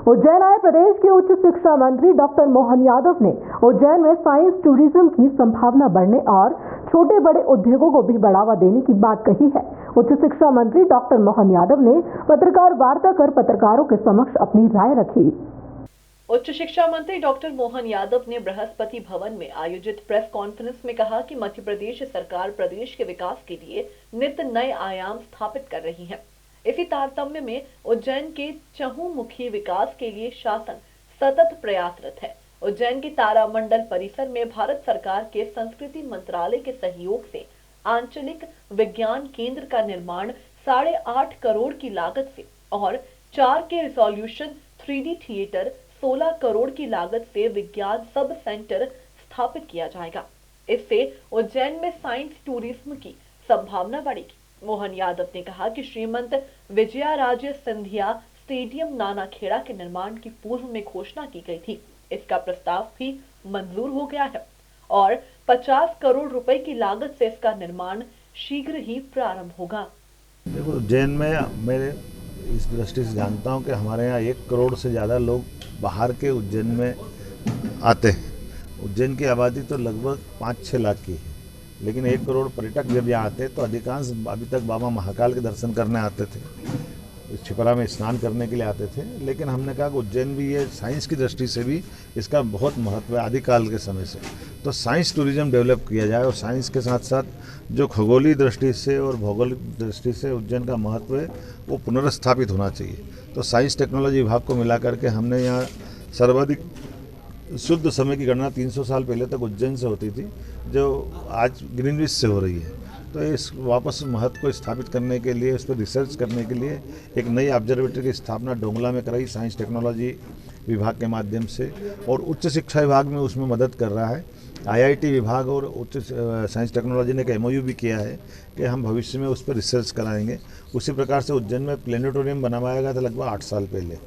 उज्जैन आए प्रदेश के उच्च शिक्षा मंत्री डॉक्टर मोहन यादव ने उज्जैन में साइंस टूरिज्म की संभावना बढ़ने और छोटे बड़े उद्योगों को भी बढ़ावा देने की बात कही है। उच्च शिक्षा मंत्री डॉक्टर मोहन यादव ने पत्रकार वार्ता कर पत्रकारों के समक्ष अपनी राय रखी। उच्च शिक्षा मंत्री डॉक्टर मोहन यादव ने बृहस्पति भवन में आयोजित प्रेस कॉन्फ्रेंस में कहा कि मध्य प्रदेश सरकार प्रदेश के विकास के लिए नित नए आयाम स्थापित कर रही है। इसी तारतम्य में उज्जैन के चहुमुखी विकास के लिए शासन सतत प्रयासरत है। उज्जैन के तारामंडल परिसर में भारत सरकार के संस्कृति मंत्रालय के सहयोग से आंचलिक विज्ञान केंद्र का निर्माण 8.5 करोड़ की लागत से और 4 के रिजोल्यूशन 3D थिएटर 16 करोड़ की लागत से विज्ञान सब सेंटर स्थापित किया जाएगा। इससे उज्जैन में साइंस टूरिज्म की संभावना बढ़ेगी। मोहन यादव ने कहा कि श्रीमंत विजयाराजे सिंधिया स्टेडियम नानाखेड़ा के निर्माण की पूर्व में घोषणा की गई थी। इसका प्रस्ताव भी मंजूर हो गया है और 50 करोड़ रुपए की लागत से इसका निर्माण शीघ्र ही प्रारंभ होगा। देखो, उज्जैन में मैं इस दृष्टि से जानता हूं कि हमारे यहाँ 1 करोड़ से ज़्यादा लोग बाहर के उज्जैन में आते हैं। उज्जैन की आबादी तो लगभग 5-6 लाख की है, लेकिन 1 करोड़ पर्यटक जब यहाँ आते तो अधिकांश अभी तक बाबा महाकाल के दर्शन करने आते थे, छिपरा में स्नान करने के लिए आते थे। लेकिन हमने कहा कि उज्जैन भी ये साइंस की दृष्टि से भी इसका बहुत महत्व है आदिकाल के समय से। तो साइंस टूरिज्म डेवलप किया जाए और साइंस के साथ साथ जो खगोलीय दृष्टि से और भौगोलिक दृष्टि से उज्जैन का महत्व है वो पुनर्स्थापित होना चाहिए। तो साइंस टेक्नोलॉजी विभाग को मिला करके हमने यहाँ सर्वाधिक शुद्ध समय की गणना 300 साल पहले तक उज्जैन से होती थी, जो आज ग्रीनविच से हो रही है। तो इस वापस महत्व को स्थापित करने के लिए, इस पर रिसर्च करने के लिए एक नई ऑब्जर्वेटरी की स्थापना डोंगला में कराई साइंस टेक्नोलॉजी विभाग के माध्यम से, और उच्च शिक्षा विभाग में उसमें मदद कर रहा है। IIT विभाग और उच्च साइंस टेक्नोलॉजी ने एक MOU भी किया है कि हम भविष्य में उस पर रिसर्च कराएंगे। उसी प्रकार से उज्जैन में प्लेनेटोरियम बनवाया गया था लगभग 8 साल पहले।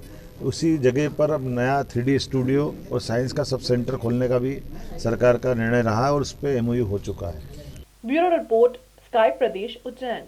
उसी जगह पर अब नया 3D स्टूडियो और साइंस का सब सेंटर खोलने का भी सरकार का निर्णय रहा है और उस पर MOU हो चुका है। ब्यूरो रिपोर्ट, स्काई प्रदेश, उज्जैन।